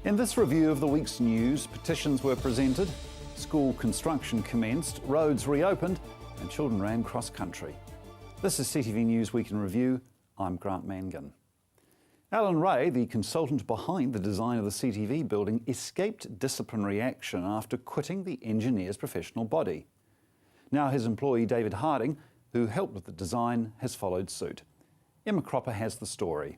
In this review of the week's news, petitions were presented, school construction commenced, roads reopened, and children ran cross-country. This is CTV News Week in Review. I'm Grant Mangan. Alan Ray, the consultant behind the design of the CTV building, escaped disciplinary action after quitting the engineer's professional body. Now his employee David Harding, who helped with the design, has followed suit. Emma Cropper has the story.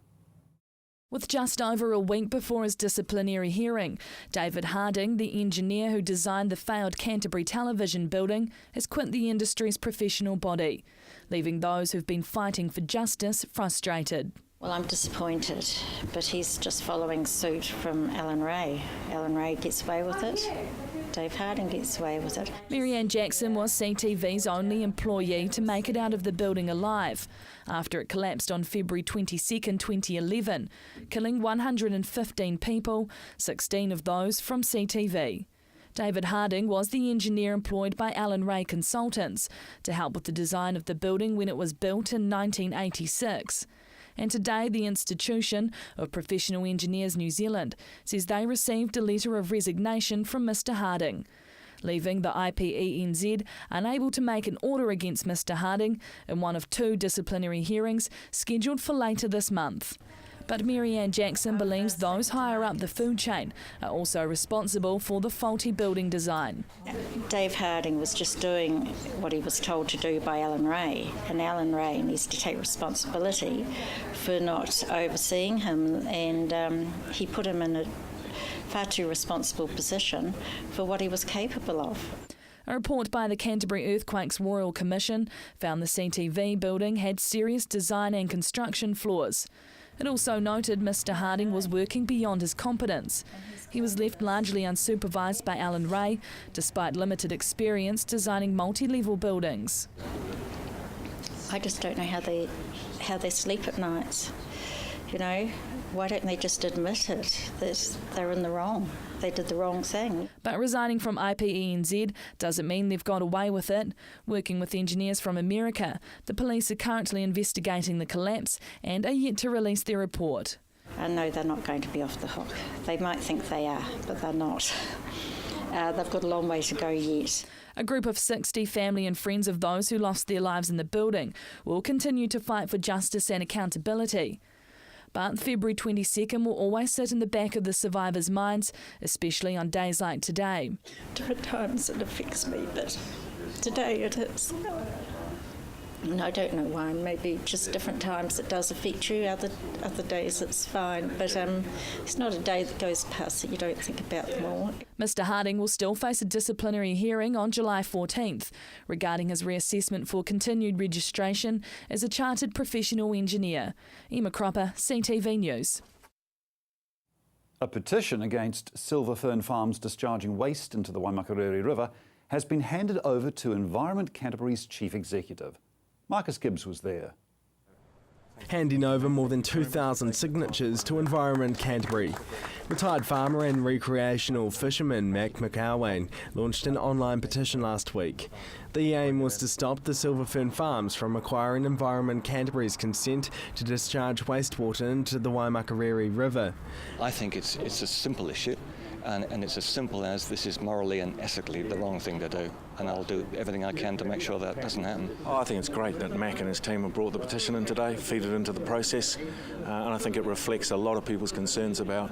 With just over a week before his disciplinary hearing, David Harding, the engineer who designed the failed Canterbury television building, has quit the industry's professional body, leaving those who've been fighting for justice frustrated. Well, I'm disappointed, but he's just following suit from Alan Ray. Alan Ray gets away with it. Dave Harding gets away with it. Marianne Jackson was CTV's only employee to make it out of the building alive after it collapsed on February 22nd, 2011, killing 115 people, 16 of those from CTV. David Harding was the engineer employed by Alan Ray Consultants to help with the design of the building when it was built in 1986. And today, the Institution of Professional Engineers New Zealand says they received a letter of resignation from Mr Harding, leaving the IPENZ unable to make an order against Mr Harding in one of two disciplinary hearings scheduled for later this month. But Marianne Jackson believes those higher up the food chain are also responsible for the faulty building design. Dave Harding was just doing what he was told to do by Alan Ray, and Alan Ray needs to take responsibility for not overseeing him, and he put him in a far too responsible position for what he was capable of. A report by the Canterbury Earthquakes Royal Commission found the CTV building had serious design and construction flaws. It also noted Mr Harding was working beyond his competence. He was left largely unsupervised by Alan Ray, despite limited experience designing multi-level buildings. I just don't know how they sleep at night. You know, why don't they just admit it, that they're in the wrong? They did the wrong thing. But resigning from IPENZ doesn't mean they've got away with it. Working with engineers from America, the police are currently investigating the collapse and are yet to release their report. I know they're not going to be off the hook. They might think they are, but they're not. They've got a long way to go yet. A group of 60 family and friends of those who lost their lives in the building will continue to fight for justice and accountability. But February 22nd will always sit in the back of the survivors' minds, especially on days like today. Different times it affects me, but today it is. And I don't know why, maybe just different times it does affect you, other days it's fine, but it's not a day that goes past that you don't think about them all. Mr Harding will still face a disciplinary hearing on July 14th regarding his reassessment for continued registration as a chartered professional engineer. Emma Cropper, CTV News. A petition against Fern Farms discharging waste into the Waimakariri River has been handed over to Environment Canterbury's Chief Executive. Marcus Gibbs was there. Handing over more than 2,000 signatures to Environment Canterbury. Retired farmer and recreational fisherman Mac McAlwain launched an online petition last week. The aim was to stop the Fern Farms from acquiring Environment Canterbury's consent to discharge wastewater into the Waimakariri River. I think it's a simple issue. And it's as simple as this is morally and ethically the wrong thing to do, and I'll do everything I can to make sure that doesn't happen. I think it's great that Mac and his team have brought the petition in today, feed it into the process, and I think it reflects a lot of people's concerns about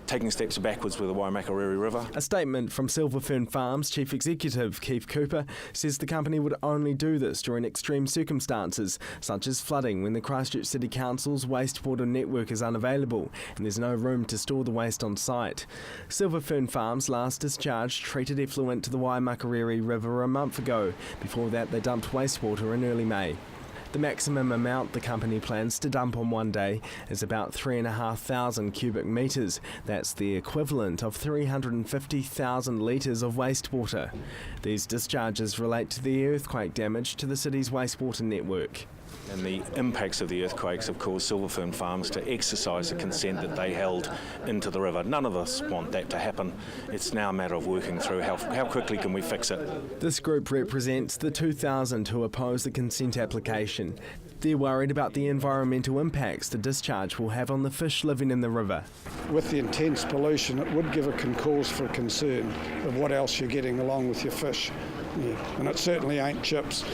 taking steps backwards with the Waimakariri River. A statement from Fern Farms Chief Executive Keith Cooper says the company would only do this during extreme circumstances, such as flooding when the Christchurch City Council's wastewater network is unavailable and there's no room to store the waste on site. Fern Farms last discharged treated effluent to the Waimakariri River a month ago. Before that, they dumped wastewater in early May. The maximum amount the company plans to dump on one day is about 3,500 cubic metres. That's the equivalent of 350,000 litres of wastewater. These discharges relate to the earthquake damage to the city's wastewater network. And the impacts of the earthquakes have caused Fern Farms to exercise the consent that they held into the river. None of us want that to happen. It's now a matter of working through how quickly can we fix it. This group represents the 2,000 who oppose the consent application. They're worried about the environmental impacts the discharge will have on the fish living in the river. With the intense pollution, it would give a cause for concern of what else you're getting along with your fish. Yeah. And it certainly ain't chips.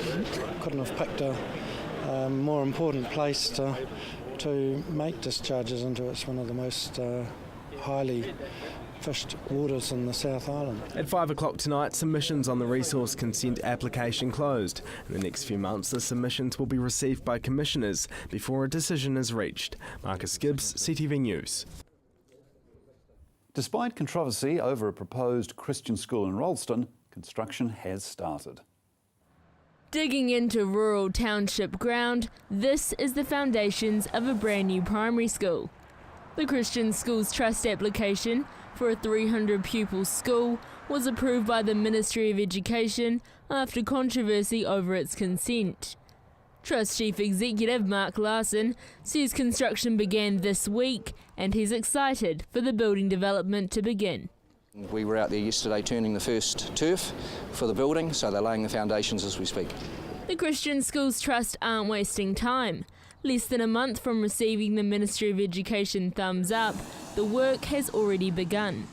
Couldn't have picked a more important place to make discharges into. It's one of the most highly fished waters in the South Island. At 5 o'clock tonight, submissions on the resource consent application closed. In the next few months, the submissions will be received by commissioners before a decision is reached. Marcus Gibbs, CTV News. Despite controversy over a proposed Christian school in Ralston, construction has started. Digging into rural township ground, this is the foundations of a brand new primary school. The Christian Schools Trust application for a 300-pupil school was approved by the Ministry of Education after controversy over its consent. Trust Chief Executive Mark Ralston says construction began this week and he's excited for the building development to begin. We were out there yesterday turning the first turf for the building, so they're laying the foundations as we speak. The Christian Schools Trust aren't wasting time. Less than a month from receiving the Ministry of Education thumbs up, the work has already begun.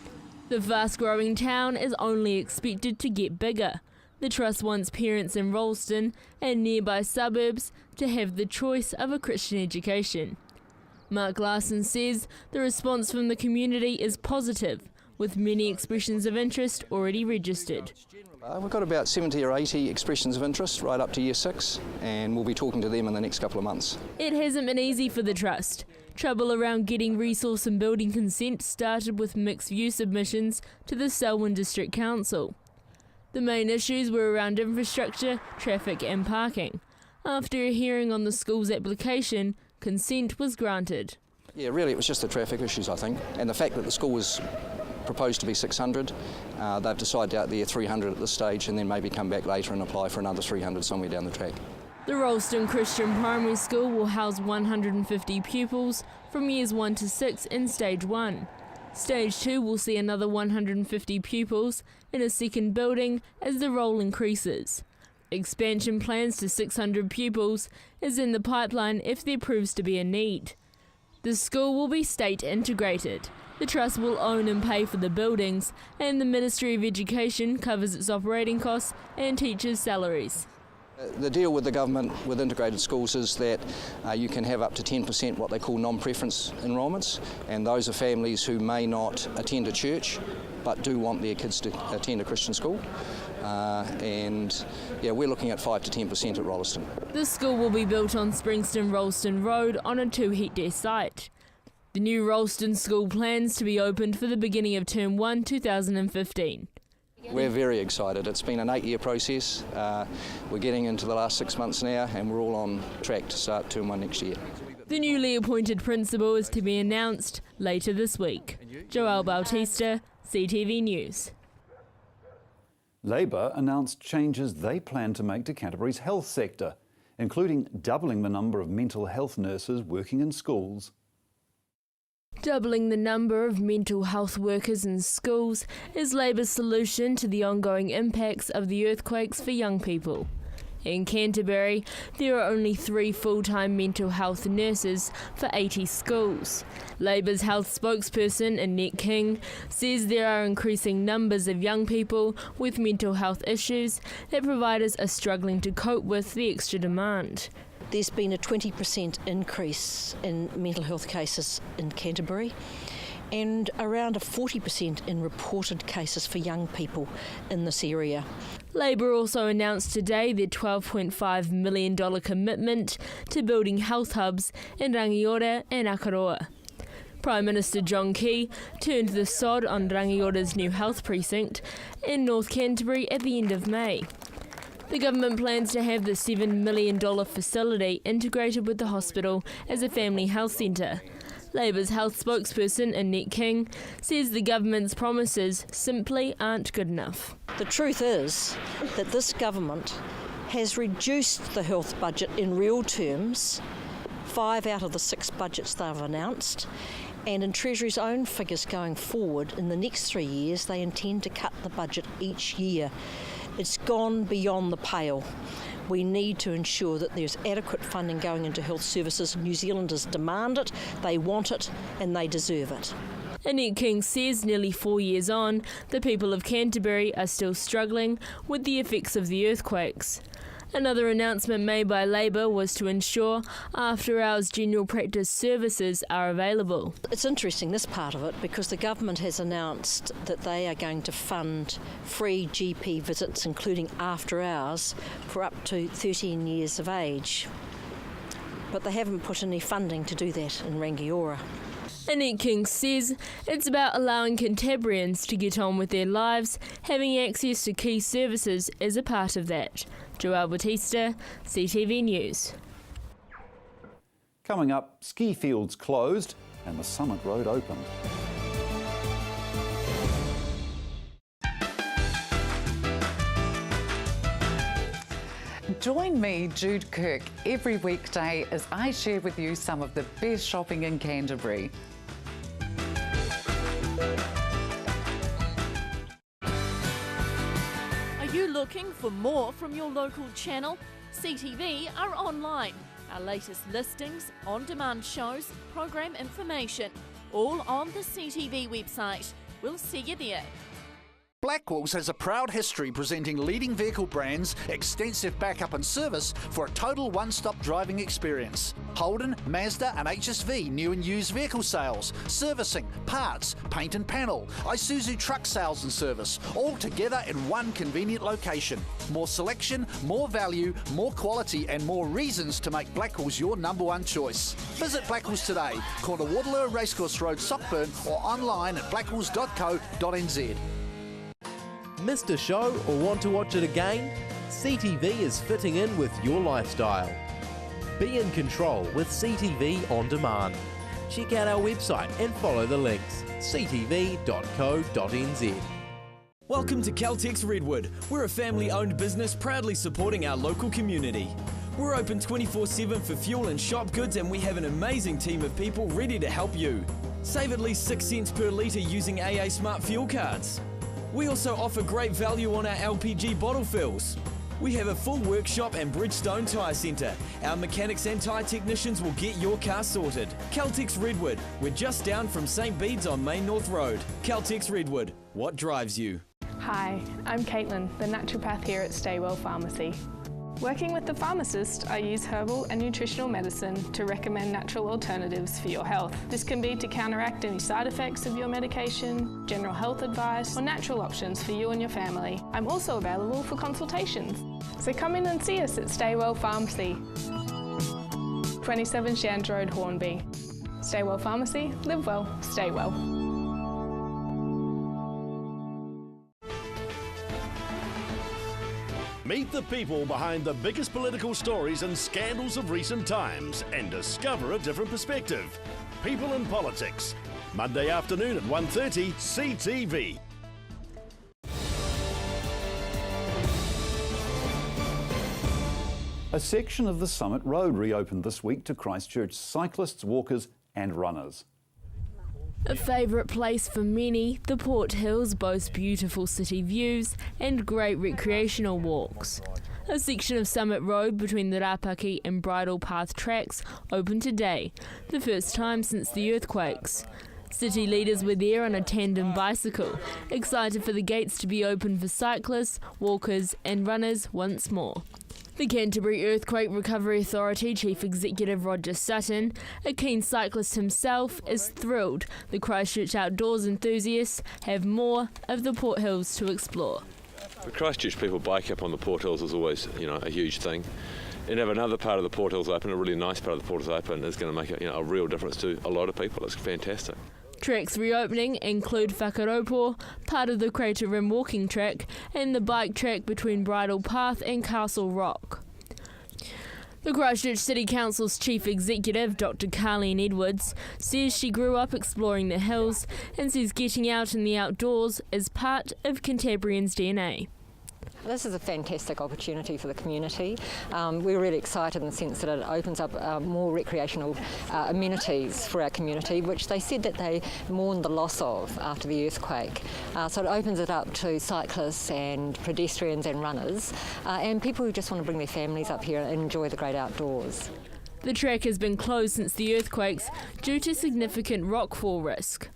The fast-growing town is only expected to get bigger. The Trust wants parents in Ralston and nearby suburbs to have the choice of a Christian education. Mark Ralston says the response from the community is positive, with many expressions of interest already registered. We've got about 70 or 80 expressions of interest right up to Year 6, and we'll be talking to them in the next couple of months. It hasn't been easy for the Trust. Trouble around getting resource and building consent started with mixed-view submissions to the Selwyn District Council. The main issues were around infrastructure, traffic and parking. After a hearing on the school's application, consent was granted. Yeah, really it was just the traffic issues, I think, and the fact that the school was proposed to be 600. They've decided out there 300 at this stage and then maybe come back later and apply for another 300 somewhere down the track. The Ralston Christian Primary School will house 150 pupils from years 1 to 6 in Stage 1. Stage 2 will see another 150 pupils in a second building as the roll increases. Expansion plans to 600 pupils is in the pipeline if there proves to be a need. The school will be state integrated. The Trust will own and pay for the buildings, and the Ministry of Education covers its operating costs and teachers' salaries. The deal with the government with integrated schools is that you can have up to 10% what they call non-preference enrolments, and those are families who may not attend a church but do want their kids to attend a Christian school. We're looking at 5 to 10% at Ralston. The school will be built on Springston-Ralston Road on a 2-hectare site. The new Ralston school plans to be opened for the beginning of Term 1 2015. We're very excited. It's been an 8-year process. We're getting into the last 6 months now and we're all on track to start Term 1 next year. The newly appointed principal is to be announced later this week. Joelle Bautista, CTV News. Labor announced changes they plan to make to Canterbury's health sector, including doubling the number of mental health nurses working in schools. Doubling the number of mental health workers in schools is Labor's solution to the ongoing impacts of the earthquakes for young people. In Canterbury, there are only 3 full-time mental health nurses for 80 schools. Labor's health spokesperson, Annette King, says there are increasing numbers of young people with mental health issues that providers are struggling to cope with the extra demand. There's been a 20% increase in mental health cases in Canterbury and around a 40% in reported cases for young people in this area. Labor also announced today their $12.5 million commitment to building health hubs in Rangiora and Akaroa. Prime Minister John Key turned the sod on Rangiora's new health precinct in North Canterbury at the end of May. The government plans to have the $7 million facility integrated with the hospital as a family health centre. Labor's health spokesperson, Annette King, says the government's promises simply aren't good enough. The truth is that this government has reduced the health budget in real terms, 5 out of the 6 budgets they've announced, and in Treasury's own figures going forward, in the next 3 years, they intend to cut the budget each year. It's gone beyond the pale. We need to ensure that there's adequate funding going into health services. New Zealanders demand it, they want it, and they deserve it. Annette King says nearly 4 years on, the people of Canterbury are still struggling with the effects of the earthquakes. Another announcement made by Labour was to ensure after-hours general practice services are available. It's interesting, this part of it, because the government has announced that they are going to fund free GP visits, including after hours, for up to 13 years of age. But they haven't put any funding to do that in Rangiora. Annette King says it's about allowing Cantabrians to get on with their lives, having access to key services is a part of that. Joelle Batista, CTV News. Coming up, ski fields closed and the Summit Road opened. Join me, Jude Kirk, every weekday as I share with you some of the best shopping in Canterbury. Are you looking for more from your local channel? CTV are online. Our latest listings, on-demand shows, program information, all on the CTV website. We'll see you there. Blackwells has a proud history presenting leading vehicle brands, extensive backup and service for a total one-stop driving experience. Holden, Mazda and HSV new and used vehicle sales, servicing, parts, paint and panel, Isuzu truck sales and service, all together in one convenient location. More selection, more value, more quality and more reasons to make Blackwells your number one choice. Visit Blackwells today, corner Waterloo Racecourse Road, Sockburn, or online at blackwells.co.nz. Missed a show or want to watch it again? CTV is fitting in with your lifestyle. Be in control with CTV On Demand. Check out our website and follow the links. ctv.co.nz. Welcome to Caltex Redwood. We're a family-owned business proudly supporting our local community. We're open 24/7 for fuel and shop goods, and we have an amazing team of people ready to help you. Save at least 6 cents per litre using AA Smart Fuel cards. We also offer great value on our LPG bottle fills. We have a full workshop and Bridgestone Tyre Centre. Our mechanics and tyre technicians will get your car sorted. Caltex Redwood. We're just down from St Bede's on Main North Road. Caltex Redwood. What drives you? Hi, I'm Caitlin, the naturopath here at Staywell Pharmacy. Working with the pharmacist, I use herbal and nutritional medicine to recommend natural alternatives for your health. This can be to counteract any side effects of your medication, general health advice, or natural options for you and your family. I'm also available for consultations. So come in and see us at Staywell Pharmacy, 27 Shands Road, Hornby. Staywell Pharmacy, live well, stay well. Meet the people behind the biggest political stories and scandals of recent times and discover a different perspective. People in Politics. Monday afternoon at 1:30, CTV. A section of the Summit Road reopened this week to Christchurch cyclists, walkers and runners. A favourite place for many, the Port Hills boasts beautiful city views and great recreational walks. A section of Summit Road between the Rapaki and Bridle Path tracks opened today, the first time since the earthquakes. City leaders were there on a tandem bicycle, excited for the gates to be open for cyclists, walkers and runners once more. The Canterbury Earthquake Recovery Authority Chief Executive Roger Sutton, a keen cyclist himself, is thrilled the Christchurch outdoors enthusiasts have more of the Port Hills to explore. The Christchurch people bike up on the Port Hills is always, a huge thing. And have another part of the Port Hills open, a really nice part of the Port Hills open, is going to make a real difference to a lot of people. It's fantastic. Tracks reopening include Whakaropo, part of the Crater Rim walking track, and the bike track between Bridle Path and Castle Rock. The Christchurch City Council's Chief Executive, Dr. Carleen Edwards, says she grew up exploring the hills and says getting out in the outdoors is part of Cantabrians' DNA. This is a fantastic opportunity for the community. We're really excited in the sense that it opens up more recreational amenities for our community, which they said that they mourned the loss of after the earthquake. So it opens it up to cyclists and pedestrians and runners and people who just want to bring their families up here and enjoy the great outdoors. The track has been closed since the earthquakes due to significant rockfall risk.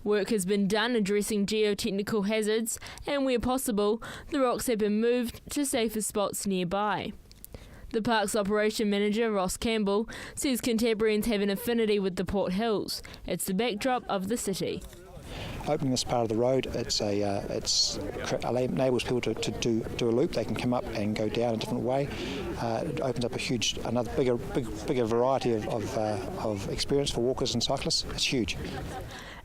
Work has been done addressing geotechnical hazards, and where possible, the rocks have been moved to safer spots nearby. The park's operation manager, Ross Campbell, says Canterburyans have an affinity with the Port Hills. It's the backdrop of the city. Opening this part of the road, it enables people to do a loop. They can come up and go down a different way. It opens up another bigger variety of experience for walkers and cyclists. It's huge.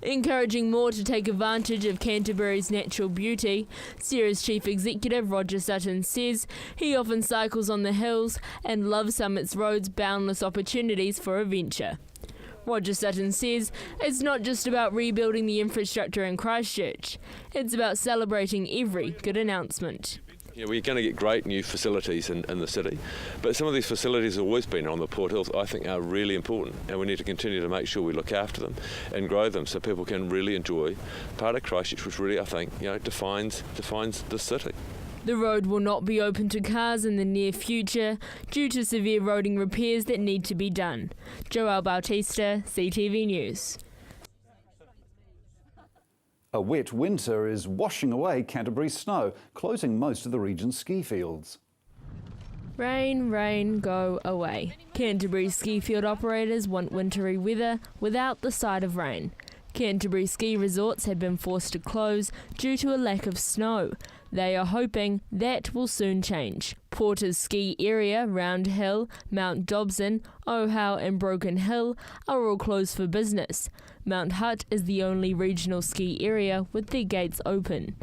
Encouraging more to take advantage of Canterbury's natural beauty, Sierra's Chief Executive Roger Sutton says he often cycles on the hills and loves Summit's road's boundless opportunities for adventure. Roger Sutton says it's not just about rebuilding the infrastructure in Christchurch, it's about celebrating every good announcement. Yeah, we're going to get great new facilities in the city, but some of these facilities have always been on the Port Hills, I think are really important, and we need to continue to make sure we look after them and grow them so people can really enjoy part of Christchurch, which really, I think, defines the city. The road will not be open to cars in the near future due to severe roading repairs that need to be done. Joelle Bautista, CTV News. A wet winter is washing away Canterbury's snow, closing most of the region's ski fields. Rain, rain, go away. Canterbury ski field operators want wintry weather without the sight of rain. Canterbury ski resorts have been forced to close due to a lack of snow. They are hoping that will soon change. Porter's ski area, Round Hill, Mount Dobson, Ohau and Broken Hill are all closed for business. Mount Hutt is the only regional ski area with their gates open.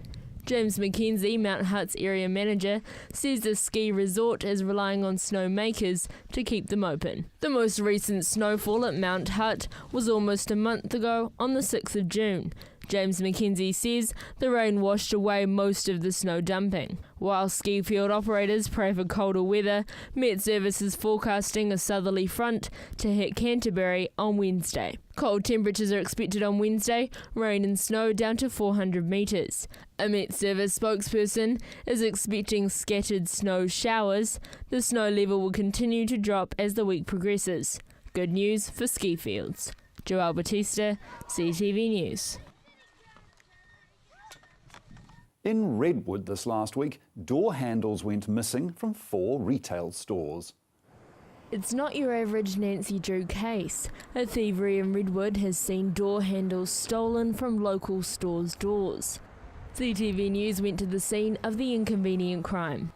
James McKenzie, Mount Hutt's area manager, says the ski resort is relying on snowmakers to keep them open. The most recent snowfall at Mount Hutt was almost a month ago on the 6th of June. James McKenzie says the rain washed away most of the snow dumping. While ski field operators pray for colder weather, Met Service is forecasting a southerly front to hit Canterbury on Wednesday. Cold temperatures are expected on Wednesday, rain and snow down to 400 metres. A Met Service spokesperson is expecting scattered snow showers. The snow level will continue to drop as the week progresses. Good news for ski fields. Joelle Bautista, CTV News. In Redwood this last week, door handles went missing from 4 retail stores. It's not your average Nancy Drew case. A thievery in Redwood has seen door handles stolen from local stores' doors. CTV News went to the scene of the inconvenient crime.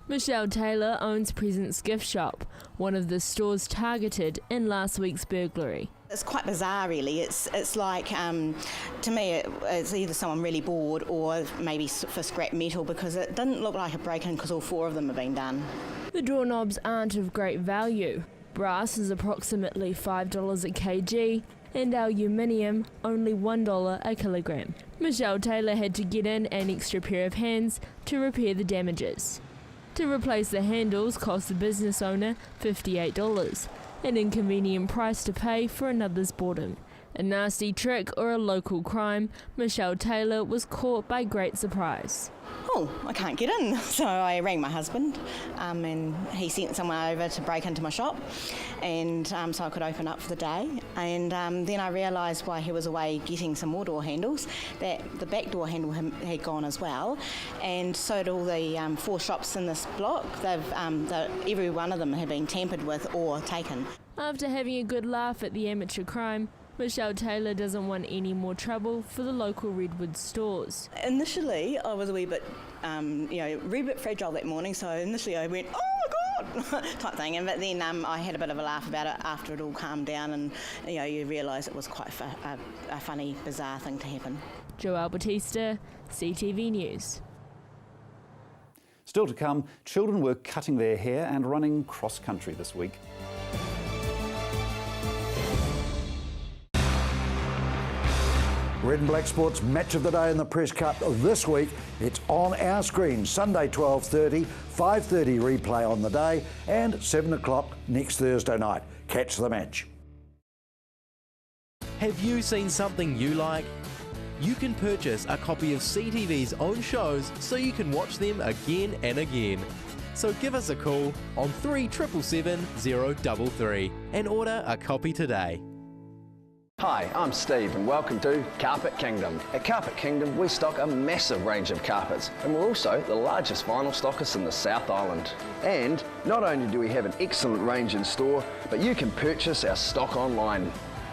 Michelle Taylor owns Presents Gift Shop, one of the stores targeted in last week's burglary. It's quite bizarre, really. It's like, to me, it's either someone really bored or maybe for scrap metal, because it didn't look like a break-in because all 4 of them have been done. The doorknobs aren't of great value. Brass is approximately $5 a kg and aluminium only $1 a kilogram. Michelle Taylor had to get in an extra pair of hands to repair the damages. To replace the handles cost the business owner $58, an inconvenient price to pay for another's boredom. A nasty trick or a local crime, Michelle Taylor was caught by great surprise. Oh, I can't get in. So I rang my husband and he sent someone over to break into my shop, and so I could open up for the day. And then I realised while he was away getting some more door handles that the back door handle had gone as well, and so did all the 4 shops in this block. Every one of them had been tampered with or taken. After having a good laugh at the amateur crime, Michelle Taylor doesn't want any more trouble for the local Redwood stores. Initially, I was a wee bit, fragile that morning, so initially I went, oh my God, type thing. But then I had a bit of a laugh about it after it all calmed down, and you realise it was quite a funny, bizarre thing to happen. Joelle Bautista, CTV News. Still to come, children were cutting their hair and running cross-country this week. Red and Black Sports match of the day in the Press Cup this week. It's on our screen, Sunday 12:30, 5:30 replay on the day, and 7 o'clock next Thursday night. Catch the match. Have you seen something you like? You can purchase a copy of CTV's own shows so you can watch them again and again. So give us a call on 3777 033 and order a copy today. Hi, I'm Steve and welcome to Carpet Kingdom. At Carpet Kingdom we stock a massive range of carpets and we're also the largest vinyl stockist in the South Island. And not only do we have an excellent range in store, but you can purchase our stock online.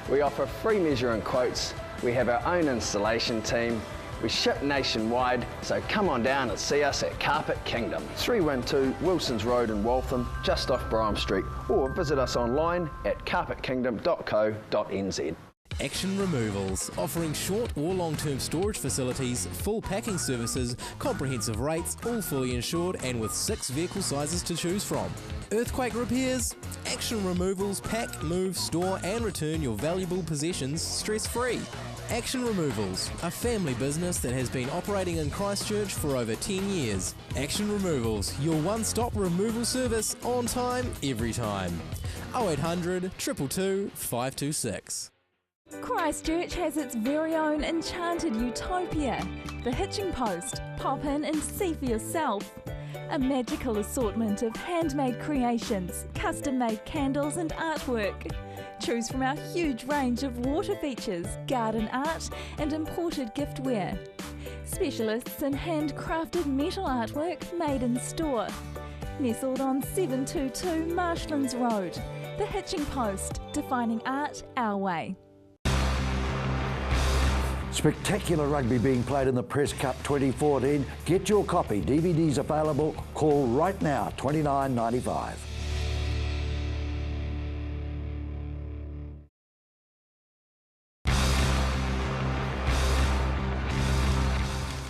We offer free measuring quotes, we have our own installation team, we ship nationwide, so come on down and see us at Carpet Kingdom, 312 Wilsons Road in Waltham, just off Brougham Street, or visit us online at carpetkingdom.co.nz. Action Removals, offering short or long-term storage facilities, full packing services, comprehensive rates, all fully insured and with 6 vehicle sizes to choose from. Earthquake repairs? Action Removals pack, move, store and return your valuable possessions stress-free. Action Removals, a family business that has been operating in Christchurch for over 10 years. Action Removals, your one-stop removal service on time, every time. 0800 222 526. Christchurch has its very own enchanted utopia, the Hitching Post. Pop in and see for yourself. A magical assortment of handmade creations, custom-made candles and artwork. Choose from our huge range of water features, garden art and imported giftware. Specialists in handcrafted metal artwork made in store. Nestled on 722 Marshlands Road, the Hitching Post, defining art our way. Spectacular rugby being played in the Press Cup 2014. Get your copy. DVDs available. Call right now, $29.95.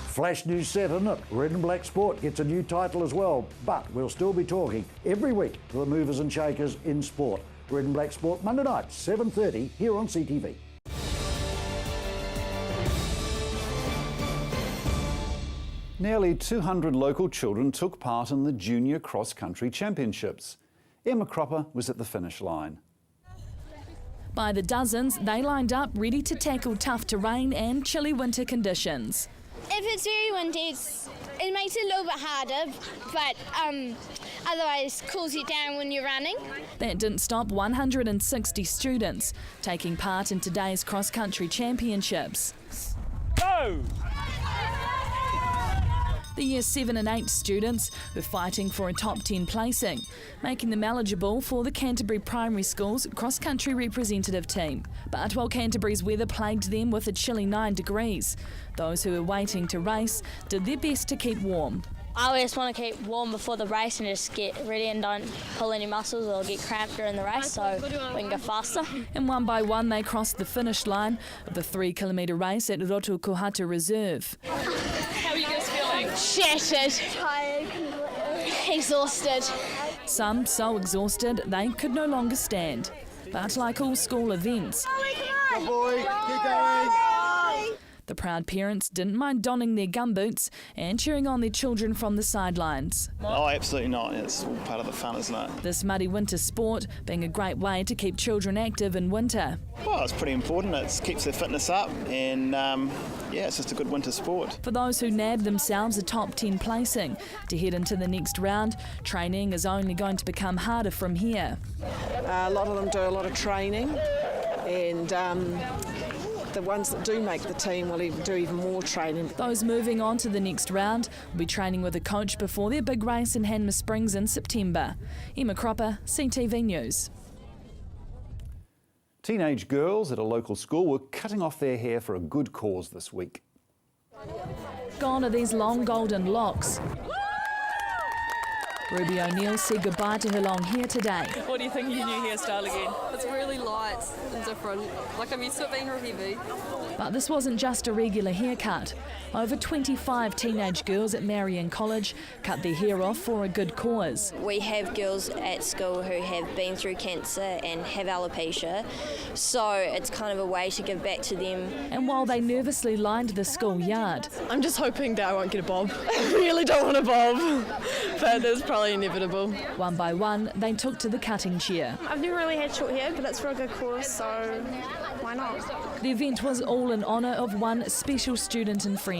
Flash News 7 at Red and Black Sport gets a new title as well, but we'll still be talking every week to the movers and shakers in sport. Red and Black Sport, Monday night, 7:30 here on CTV. Nearly 200 local children took part in the Junior Cross Country Championships. Emma Cropper was at the finish line. By the dozens, they lined up ready to tackle tough terrain and chilly winter conditions. If it's very windy, it makes it a little bit harder, but otherwise cools you down when you're running. That didn't stop 160 students taking part in today's cross-country championships. Go! The Year 7 and 8 students were fighting for a top 10 placing, making them eligible for the Canterbury Primary School's cross-country representative team. But while Canterbury's weather plagued them with a chilly 9 degrees, those who were waiting to race did their best to keep warm. I always want to keep warm before the race and just get ready and don't pull any muscles or get cramped during the race so we can go faster. And one by one they crossed the finish line of the 3-kilometre race at Roto Kohata Reserve. How are you guys feeling? Shattered. Tired, exhausted. Some so exhausted they could no longer stand. But like all school events, Good boy, keep going. the proud parents didn't mind donning their gumboots and cheering on their children from the sidelines. Oh, absolutely not. It's all part of the fun, isn't it? This muddy winter sport being a great way to keep children active in winter. Well, it's pretty important. It keeps their fitness up and, it's just a good winter sport. For those who nabbed themselves a top 10 placing to head into the next round, training is only going to become harder from here. A lot of them do a lot of training and the ones that do make the team will do even more training. Those moving on to the next round will be training with a coach before their big race in Hanmer Springs in September. Emma Cropper, CTV News. Teenage girls at a local school were cutting off their hair for a good cause this week. Gone are these long golden locks. Ruby O'Neill said goodbye to her long hair today. What do you think of your new hairstyle again? It's really light and different. Like I'm used to it being real heavy. But this wasn't just a regular haircut. Over 25 teenage girls at Marion College cut their hair off for a good cause. We have girls at school who have been through cancer and have alopecia, so it's kind of a way to give back to them. And while they nervously lined the school yard, I'm just hoping that I won't get a bob. I really don't want a bob, but it's probably inevitable. One by one, they took to the cutting chair. I've never really had short hair, but it's for a good cause, so why not? The event was all in honour of one special student and friend.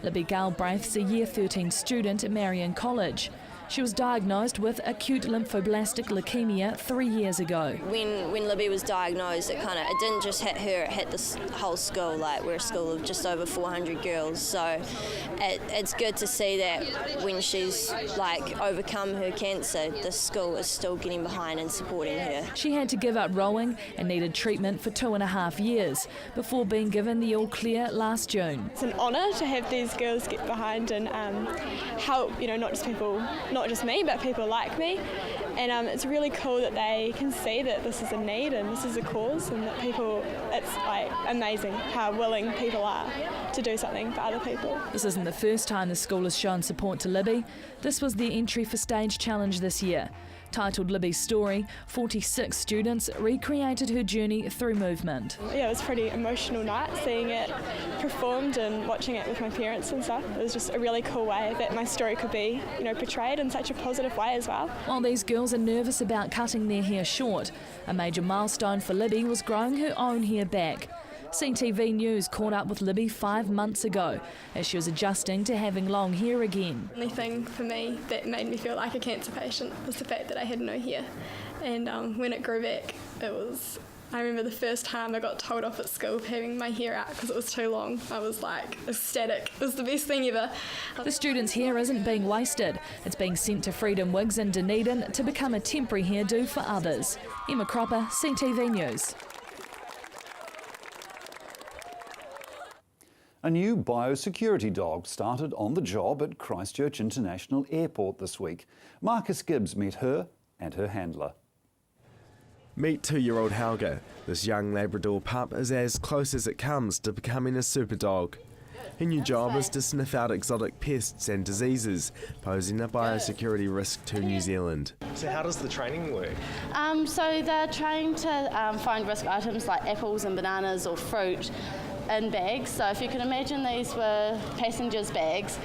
Libby Galbraith's a Year 13 student at Marion College. She was diagnosed with acute lymphoblastic leukemia 3 years ago. When Libby was diagnosed, it didn't just hit her, it hit the whole school. Like, we're a school of just over 400 girls, so it's good to see that when she's overcome her cancer, the school is still getting behind and supporting her. She had to give up rowing and needed treatment for 2.5 years before being given the all clear last June. It's an honour to have these girls get behind and help, not just me, but people like me. And it's really cool that they can see that this is a need and this is a cause, and that it's amazing how willing people are to do something for other people. This isn't the first time the school has shown support to Libby. This was their entry for Stage Challenge this year. Titled Libby's Story, 46 students recreated her journey through movement. Yeah, it was a pretty emotional night seeing it performed and watching it with my parents and stuff. It was just a really cool way that my story could be, portrayed in such a positive way as well. While these girls are nervous about cutting their hair short, a major milestone for Libby was growing her own hair back. CNEWS caught up with Libby 5 months ago as she was adjusting to having long hair again. The only thing for me that made me feel like a cancer patient was the fact that I had no hair. And when it grew back, I remember the first time I got told off at school for having my hair out because it was too long. I was ecstatic. It was the best thing ever. The students' hair isn't being wasted. It's being sent to Freedom Wigs in Dunedin to become a temporary hairdo for others. Emma Cropper, CTV News. A new biosecurity dog started on the job at Christchurch International Airport this week. Marcus Gibbs met her and her handler. Meet 2-year-old Helga. This young Labrador pup is as close as it comes to becoming a super dog. Her new job is to sniff out exotic pests and diseases, posing a biosecurity risk to New Zealand. So how does the training work? So they're trained to find risk items like apples and bananas or fruit in bags. So if you can imagine these were passengers' bags,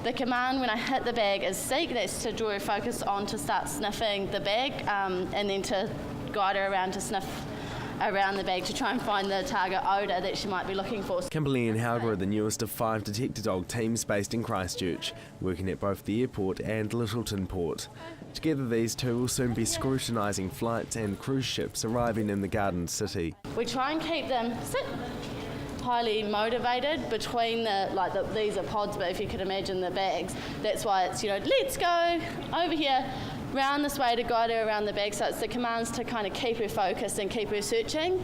the command when I hit the bag is seek. That's to draw her focus on to start sniffing the bag, and then to guide her around to sniff around the bag to try and find the target odour that she might be looking for. Kimberly and Helga are the newest of 5 detector dog teams based in Christchurch, working at both the airport and Littleton Port. Together these two will soon be scrutinising flights and cruise ships arriving in the Garden City. We try and keep them highly motivated between these are pods, but if you could imagine the bags, that's why it's let's go over here, round this way to guide her around the bag. So it's the commands to kind of keep her focused and keep her searching.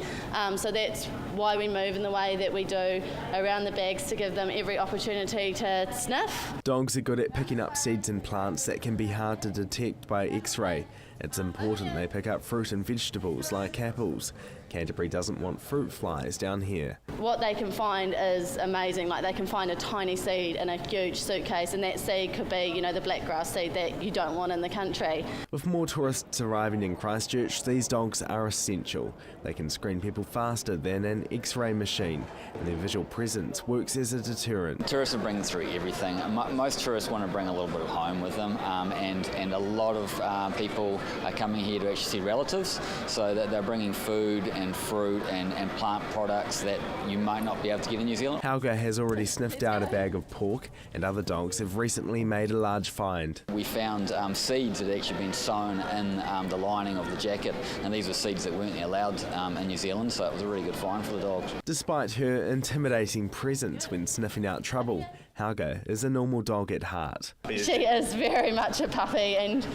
So that's why we move in the way that we do around the bags, to give them every opportunity to sniff. Dogs are good at picking up seeds and plants that can be hard to detect by X-ray. It's important they pick up fruit and vegetables like apples. Canterbury doesn't want fruit flies down here. What they can find is amazing. They can find a tiny seed in a huge suitcase, and that seed could be, the blackgrass seed that you don't want in the country. With more tourists arriving in Christchurch, these dogs are essential. They can screen people faster than an X-ray machine, and their visual presence works as a deterrent. Tourists are bringing through everything. Most tourists want to bring a little bit of home with them, and a lot of people are coming here to actually see relatives, so that they're bringing food and fruit and plant products that you might not be able to get in New Zealand. Helga has already sniffed out a bag of pork, and other dogs have recently made a large find. We found seeds that had actually been sown in the lining of the jacket, and these were seeds that weren't allowed in New Zealand, so it was a really good find for the dogs. Despite her intimidating presence when sniffing out trouble, Helga is a normal dog at heart. She is very much a puppy, and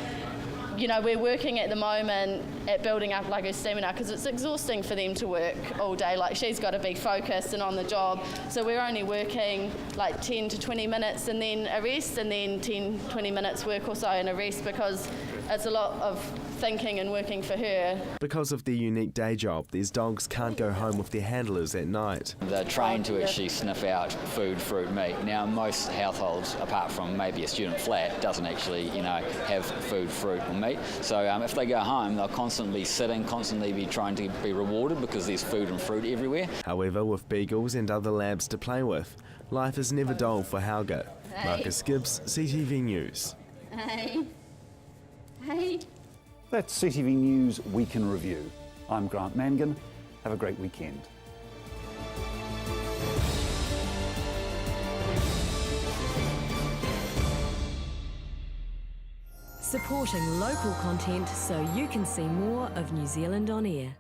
You know, we're working at the moment at building up like her stamina because it's exhausting for them to work all day. Like, she's got to be focused and on the job. So we're only working like 10 to 20 minutes and then a rest, and then 10, 20 minutes work or so and a rest, because it's a lot of thinking and working for her. Because of their unique day job, these dogs can't go home with their handlers at night. They're trained to actually sniff out food, fruit, meat. Now, most households, apart from maybe a student flat, doesn't actually, have food, fruit or meat. So if they go home, they'll constantly be sitting, constantly be trying to be rewarded because there's food and fruit everywhere. However, with beagles and other labs to play with, life is never dull for Helga. Hey. Marcus Gibbs, CTV News. Hey. Hey. That's CTV News Week in Review. I'm Grant Mangan. Have a great weekend. Supporting local content so you can see more of New Zealand on air.